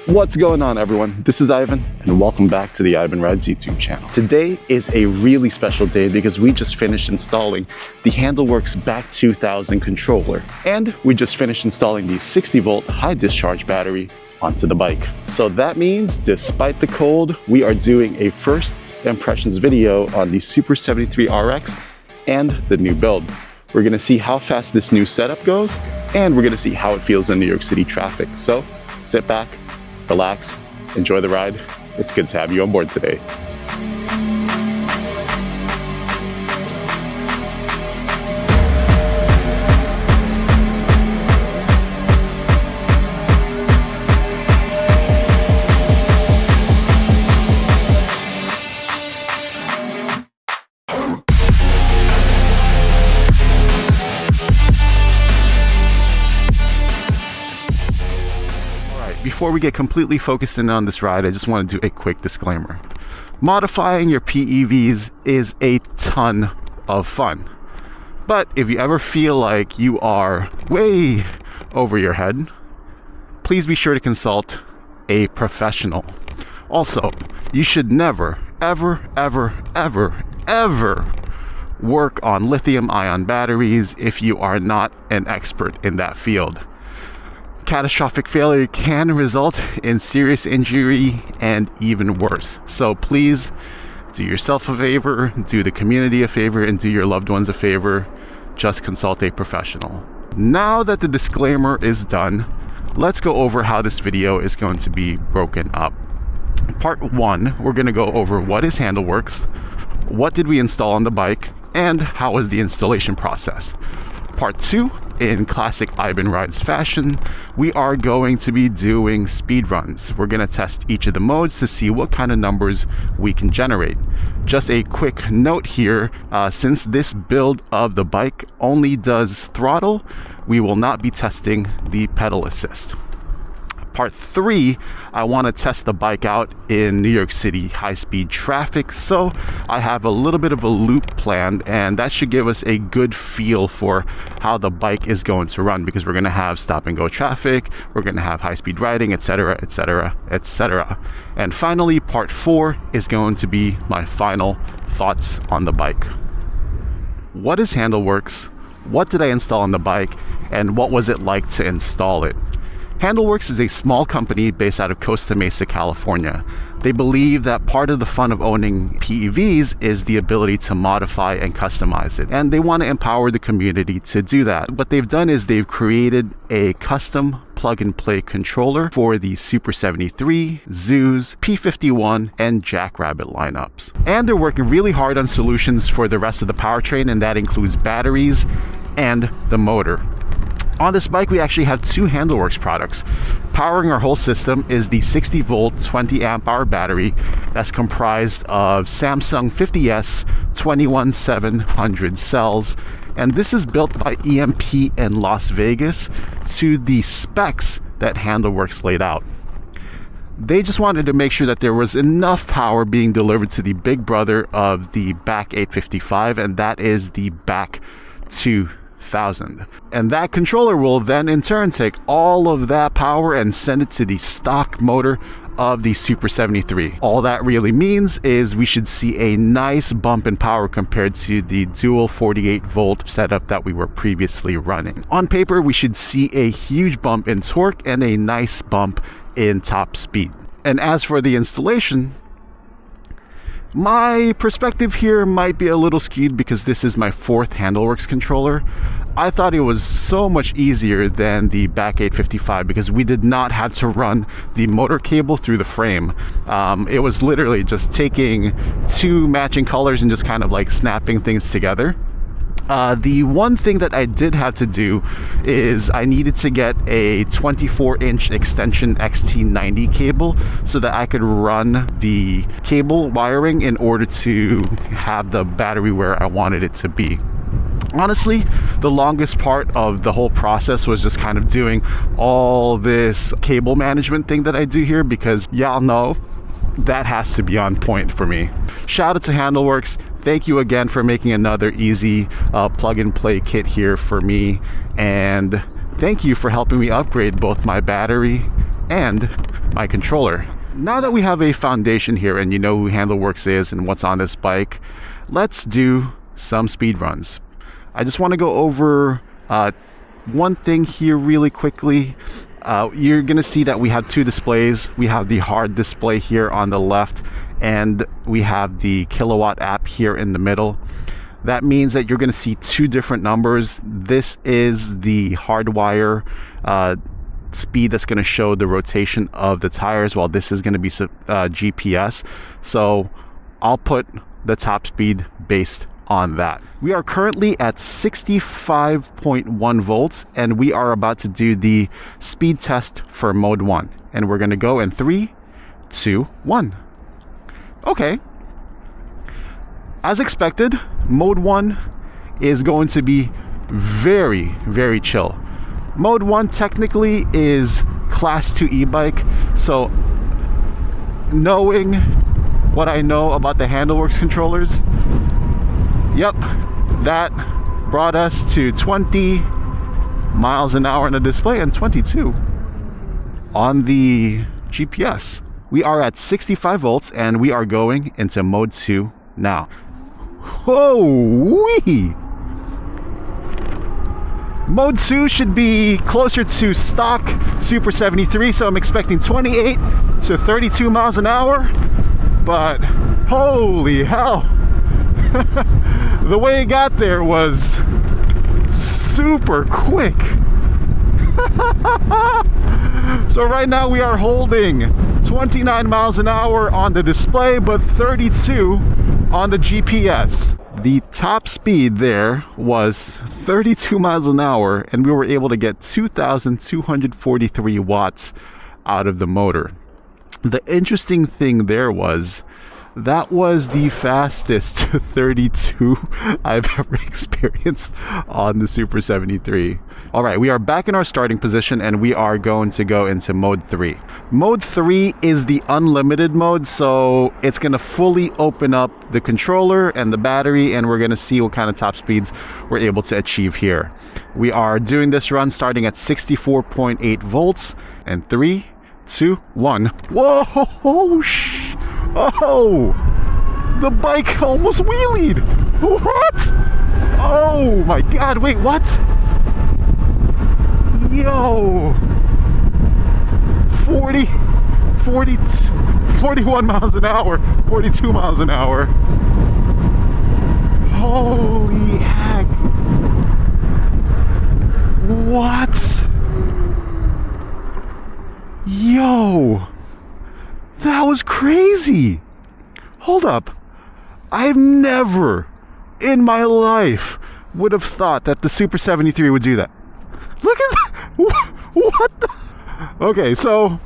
What's going on, everyone? This is Ivan and welcome back to the Ivan Rides YouTube channel. Today is a really special day because we just finished installing the Handlworks BAC2000 controller and we just finished installing the 60-volt high discharge battery onto the bike. So that means despite the cold, we are doing a first impressions video on the Super73 RX and the new build. We're gonna see how fast this new setup goes and we're gonna see how it feels in New York City traffic. So sit back, relax, enjoy the ride. It's good to have you on board today. Before we get completely focused in on this ride, I just want to do a quick disclaimer. Modifying your PEVs is a ton of fun. But if you ever feel like you are way over your head, please be sure to consult a professional. Also, you should never, ever work on lithium-ion batteries if you are not an expert in that field. Catastrophic failure can result in serious injury and even worse. So please do yourself a favor, do the community a favor, and do your loved ones a favor. Just consult a professional. Now that the disclaimer is done, let's go over how this video is going to be broken up. Part 1, we're going to go over what is Handlworks, what did we install on the bike, and how was the installation process. Part 2, in classic Ivan Rides fashion, we are going to be doing speed runs. We're going to test each of the modes to see what kind of numbers we can generate. Just a quick note here, since this build of the bike only does throttle, we will not be testing the pedal assist. Part 3, I want to test the bike out in New York City high-speed traffic, so I have a little bit of a loop planned, and that should give us a good feel for how the bike is going to run, because we're going to have stop-and-go traffic, we're going to have high-speed riding, etc, etc, etc. And finally, part 4 is going to be my final thoughts on the bike. What is Handlworks? What did I install on the bike? And what was it like to install it? Handlworks is a small company based out of Costa Mesa, California. They believe that part of the fun of owning PEVs is the ability to modify and customize it. And they want to empower the community to do that. What they've done is they've created a custom plug-and-play controller for the Super73, Zooz, P51, and Jackrabbit lineups. And they're working really hard on solutions for the rest of the powertrain, and that includes batteries and the motor. On this bike, we actually have 2 Handlworks products. Powering our whole system is the 60-volt 20-amp-hour battery that's comprised of Samsung 50S 21700 cells, and this is built by EMP in Las Vegas to the specs that Handlworks laid out. They just wanted to make sure that there was enough power being delivered to the big brother of the BAC855, and that is the BAC2000. And that controller will then in turn take all of that power and send it to the stock motor of the Super73. All that really means is we should see a nice bump in power compared to the dual 48-volt setup that we were previously running. On paper, we should see a huge bump in torque and a nice bump in top speed. And as for the installation, my perspective here might be a little skewed because this is my 4th Handlworks controller. I thought it was so much easier than the BAC855 because we did not have to run the motor cable through the frame. It was literally just taking 2 matching colors and just kind of like snapping things together. The one thing that I did have to do is I needed to get a 24-inch extension XT90 cable so that I could run the cable wiring in order to have the battery where I wanted it to be. Honestly, the longest part of the whole process was just kind of doing all this cable management thing that I do here because y'all know that has to be on point for me. Shout out to Handlworks. Thank you again for making another easy plug and play kit here for me, and thank you for helping me upgrade both my battery and my controller. Now that we have a foundation here and you know who Handlworks is and what's on this bike, let's do some speed runs. I just want to go over one thing here really quickly. You're gonna see that we have two displays. We have the hard display here on the left, and we have the kilowatt app here in the middle. That means that you're gonna see two different numbers. This is the hardwire speed that's going to show the rotation of the tires, while this is going to be GPS. So I'll put the top speed based on that. We are currently at 65.1 volts and we are about to do the speed test for mode 1, and we're going to go in 3, 2, 1. Okay, as expected, mode 1 is going to be very, very chill. Mode 1 technically is class 2 e-bike, so knowing what I know about the Handlworks controllers, yep, that brought us to 20 miles an hour on the display and 22 on the GPS. We are at 65 volts and we are going into mode 2 now. Whoa-wee! Mode 2 should be closer to stock Super 73, so I'm expecting 28 to 32 miles an hour, but holy hell, the way it got there was super quick. So right now we are holding 29 miles an hour on the display, but 32 on the GPS. The top speed there was 32 miles an hour and we were able to get 2,243 watts out of the motor. The interesting thing there was that was the fastest 32 I've ever experienced on the Super 73. All right, we are back in our starting position and we are going to go into mode 3. Mode 3 is the unlimited mode, so it's going to fully open up the controller and the battery, and we're going to see what kind of top speeds we're able to achieve here. We are doing this run starting at 64.8 volts, and 3, 2, 1. Whoa! Oh! The bike almost wheelied! What? Oh my god, wait, what? Yo! 41 miles an hour, 42 miles an hour. Holy heck. What? Yo! That was crazy! Hold up. I've never in my life would have thought that the Super 73 would do that. Look at that! What the? Okay, so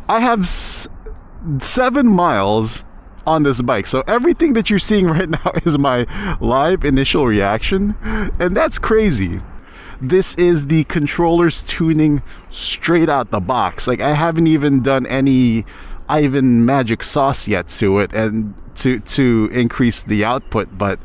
I have 7 miles on this bike, so everything that you're seeing right now is my live initial reaction, and that's crazy. This is the controller's tuning straight out the box. Like, I haven't even done any Ivan magic sauce yet to it and to increase the output, but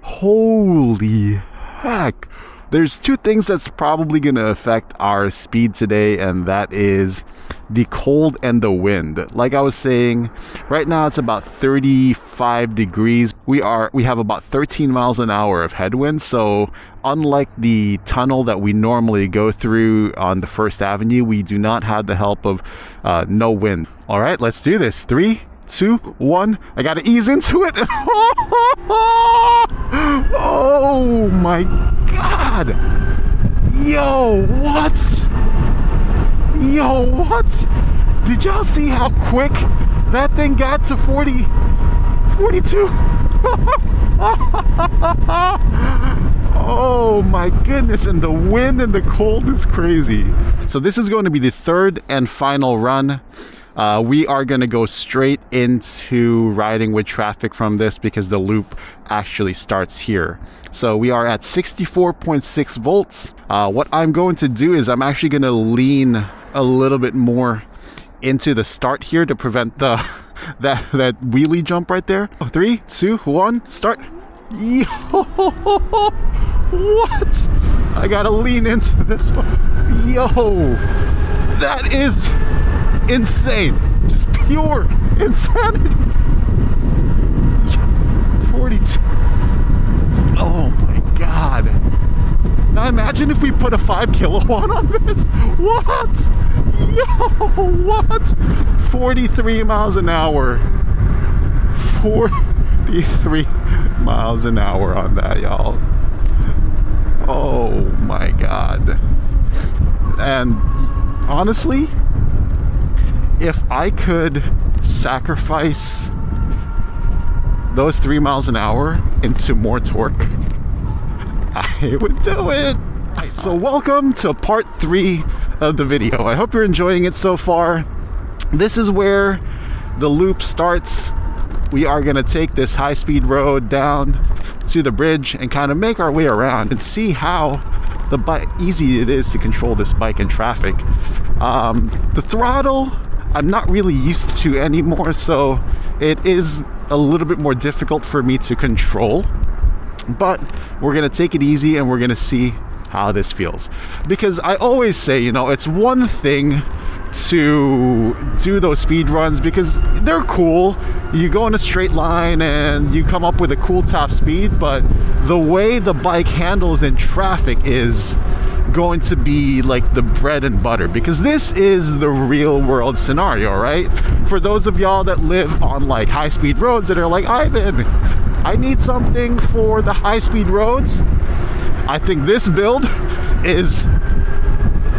holy heck. There's two things that's probably going to affect our speed today, and that is the cold and the wind. Like I was saying, right now it's about 35 degrees. We have about 13 miles an hour of headwind, so unlike the tunnel that we normally go through on the First Avenue, we do not have the help of no wind. All right, let's do this. 3, 2, 1. I gotta ease into it. Oh my god! Yo, what? Yo, what? Did y'all see how quick that thing got to 42? Oh my goodness, and the wind and the cold is crazy. So this is going to be the third and final run. We are going to go straight into riding with traffic from this because the loop actually starts here. So we are at 64.6 volts. What I'm going to do is I'm actually going to lean a little bit more into the start here to prevent the that wheelie jump right there. 3, 2, 1, start. Yo, what? I gotta lean into this one. Yo, That is insane. Just pure insanity. 42. Oh my god. Now imagine if we put a 5 kilowatt on this. What? Yo, what? 43 miles an hour. 43 miles an hour on that, y'all. Oh my god. And honestly, if I could sacrifice those 3 miles an hour into more torque, I would do it. Alright, so welcome to part 3 of the video. I hope you're enjoying it so far. This is where the loop starts. We are going to take this high-speed road down to the bridge and kind of make our way around and see how easy it is to control this bike in traffic. The throttle I'm not really used to anymore, so it is a little bit more difficult for me to control, but we're gonna take it easy and we're gonna see how this feels. Because I always say, you know, it's one thing to do those speed runs because they're cool. You go in a straight line and you come up with a cool top speed, but the way the bike handles in traffic is going to be like the bread and butter, because this is the real world scenario, right? For those of y'all that live on like high speed roads that are like, Ivan, I need something for the high speed roads, I think this build is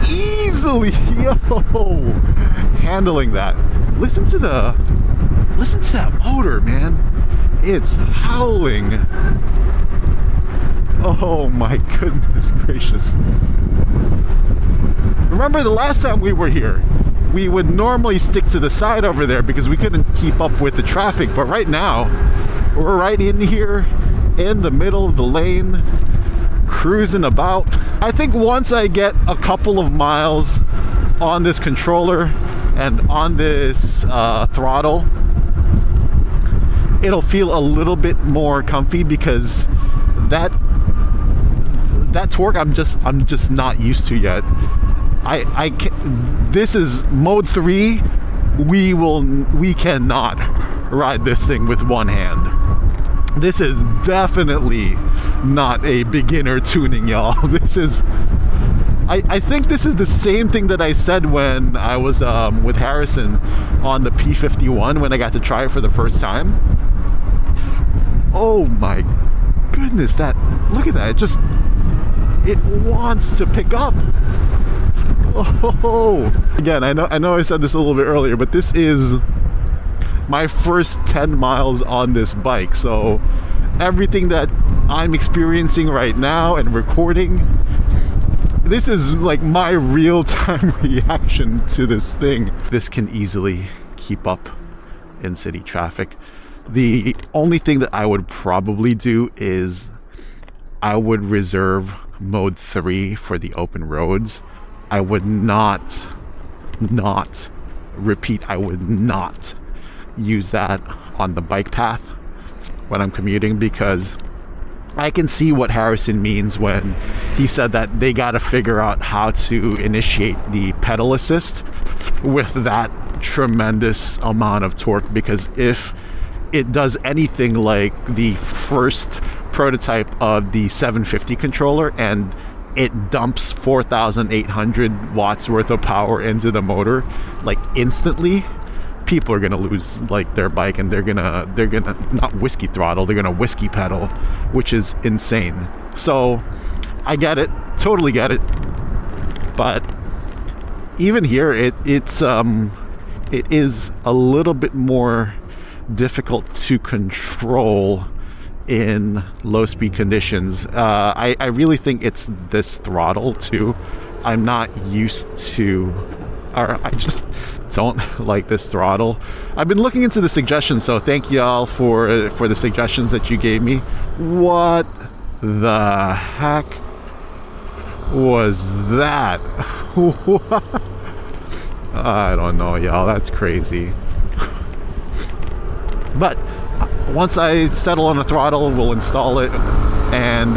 easily handling that. Listen to that motor, man. It's howling. Oh my goodness gracious. Remember the last time we were here, we would normally stick to the side over there because we couldn't keep up with the traffic, but right now we're right in here in the middle of the lane, cruising about. I think once I get a couple of miles on this controller and on this throttle, it'll feel a little bit more comfy, because that torque I'm just not used to yet. I can, this is mode 3. We cannot ride this thing with one hand. This is definitely not a beginner tuning, y'all. This is, I think this is the same thing that I said when I was with Harrison on the P51 when I got to try it for the first time. Oh my goodness, look at that, it wants to pick up. Oh, again, I know I said this a little bit earlier, but this is my first 10 miles on this bike, so everything that I'm experiencing right now and recording, this is like my real-time reaction to this thing. This can easily keep up in city traffic. The only thing that I would probably do is I would reserve mode 3 for the open roads. I would not repeat, I would not use that on the bike path when I'm commuting, because I can see what Harrison means when he said that they got to figure out how to initiate the pedal assist with that tremendous amount of torque, because if it does anything like the first prototype of the 750 controller and it dumps 4,800 watts worth of power into the motor like instantly, people are gonna lose like their bike, and they're gonna not whiskey throttle, they're gonna whiskey pedal, which is insane. So I get it, totally get it, but even here it is a little bit more difficult to control in low speed conditions. I really think it's this throttle too. I'm not used to, or I just don't like this throttle. I've been looking into the suggestions, so thank y'all for the suggestions that you gave me. What the heck was that? I don't know, y'all, that's crazy. But once I settle on the throttle, we'll install it, and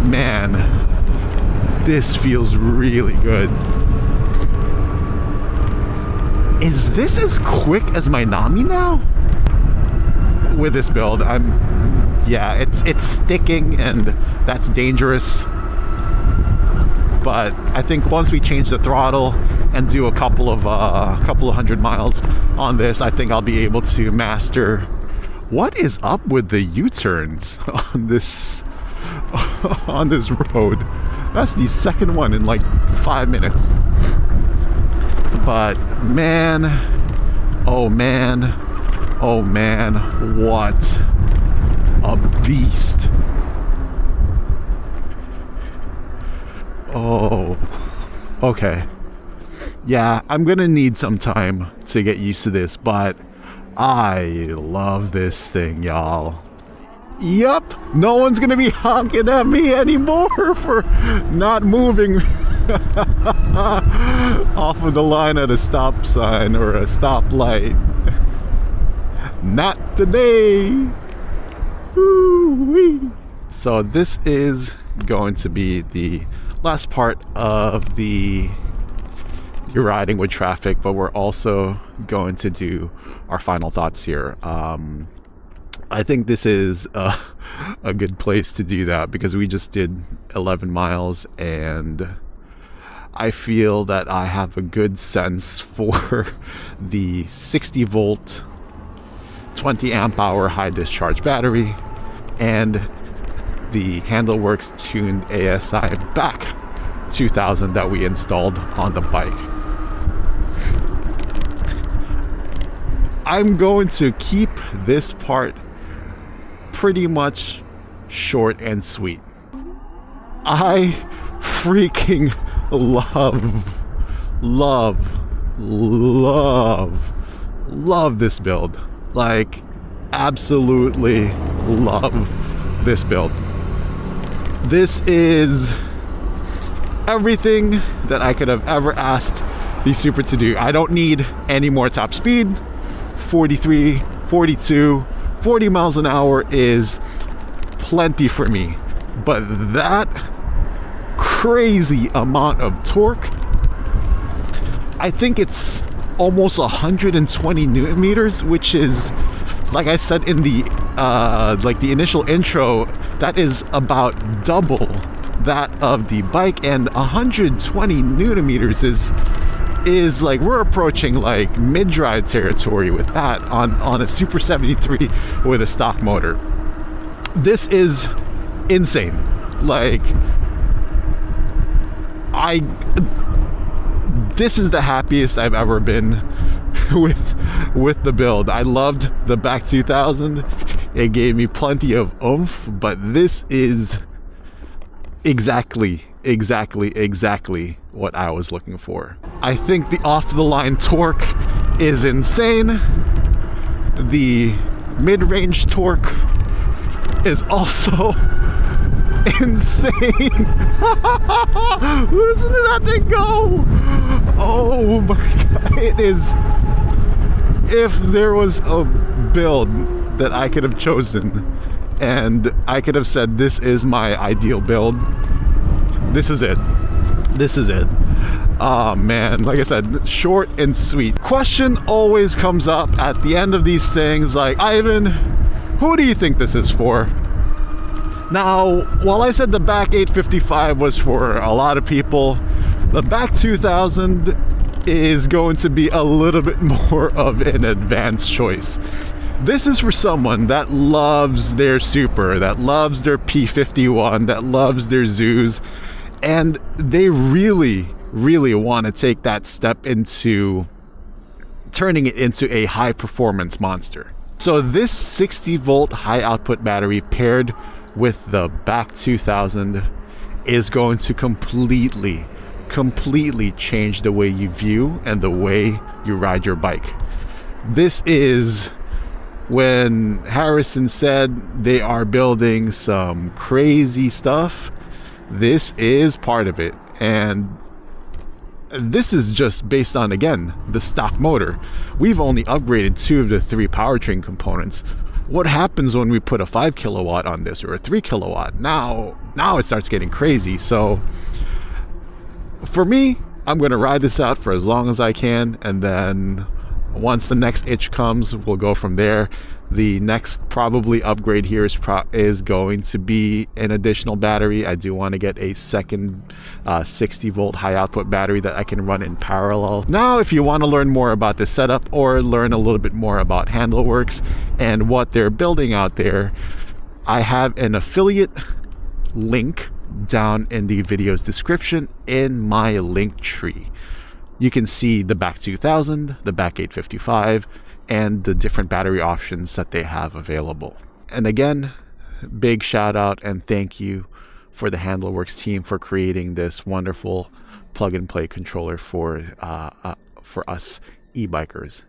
man, this feels really good. Is this as quick as my Nami now? With this build, yeah, it's sticking, and that's dangerous. But I think once we change the throttle and do a couple of 100 miles on this, I think I'll be able to master. What is up with the U-turns on this road? That's the second one in like 5 minutes. But man, oh man, oh man, what a beast. Oh, okay. Yeah, I'm gonna need some time to get used to this, but I love this thing, y'all. Yup, no one's gonna be honking at me anymore for not moving off of the line at a stop sign or a stoplight. Not today. Woo-wee. So this is going to be the last part of the riding with traffic, but we're also going to do our final thoughts here. I think this is a good place to do that because we just did 11 miles and I feel that I have a good sense for the 60 volt 20 amp hour high discharge battery and the Handlworks tuned ASI BAC2000 that we installed on the bike. I'm going to keep this part pretty much short and sweet. I freaking love this build. Like, absolutely love this build. This is everything that I could have ever asked the Super to do. I don't need any more top speed. 43, 42, 40 miles an hour is plenty for me, but that crazy amount of torque, I think it's almost 120 newton meters, which is, like I said in the the initial intro, that is about double that of the bike, and 120 newton meters is like, we're approaching like mid-drive territory with that on a Super 73 with a stock motor. This is insane. Like, this is the happiest I've ever been with the build. I loved the BAC2000. It gave me plenty of oomph, but this is exactly what I was looking for. I think the off-the-line torque is insane. The mid-range torque is also insane. Listen to that thing go. Oh my god, it is. If there was a build that I could have chosen and I could have said this is my ideal build, this is it. This is it. Oh man, like I said, short and sweet. Question always comes up at the end of these things, like, Ivan, who do you think this is for? Now, while I said the BAC855 was for a lot of people, the BAC2000 is going to be a little bit more of an advanced choice. This is for someone that loves their Super, that loves their P51, that loves their Zooz, and they really want to take that step into turning it into a high performance monster. So this 60 volt high output battery paired with the BAC2000 is going to completely change the way you view and the way you ride your bike. This is when Harrison said they are building some crazy stuff. This is part of it, and this is just based on, again, the stock motor. We've only upgraded 2 of the 3 powertrain components. What happens when we put a 5 kilowatt on this, or a 3 kilowatt? Now it starts getting crazy. So for me, I'm gonna ride this out for as long as I can, and then once the next itch comes, we'll go from there. The next probably upgrade here is going to be an additional battery. I do want to get a second 60 volt high output battery that I can run in parallel. Now, if you want to learn more about this setup or learn a little bit more about Handlworks and what they're building out there, I have an affiliate link down in the video's description in my link tree. You can see the BAC2000, the BAC855, and the different battery options that they have available. And again, big shout out and thank you for the Handlworks team for creating this wonderful plug and play controller for us e-bikers.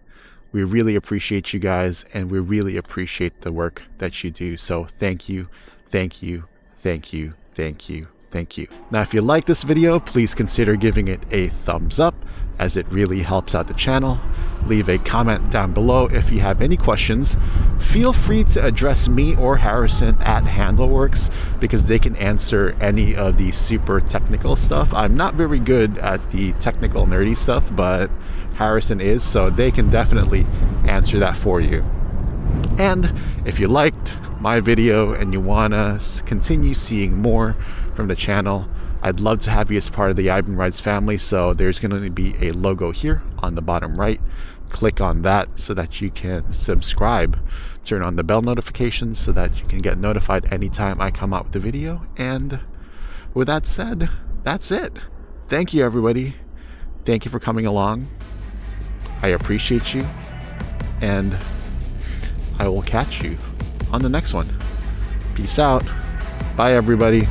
We really appreciate you guys, and we really appreciate the work that you do. So thank you, thank you, thank you, thank you, thank you. Now, if you like this video, please consider giving it a thumbs up, as it really helps out the channel. Leave a comment down below if you have any questions. Feel free to address me or Harrison at Handlworks, because they can answer any of the super technical stuff. I'm not very good at the technical nerdy stuff, but Harrison is, so they can definitely answer that for you. And if you liked my video and you want to continue seeing more from the channel, I'd love to have you as part of the Ivan Rides family. So there's going to be a logo here on the bottom right. Click on that so that you can subscribe. Turn on the bell notifications so that you can get notified anytime I come out with a video. And with that said, that's it. Thank you, everybody. Thank you for coming along. I appreciate you. And I will catch you on the next one. Peace out. Bye, everybody.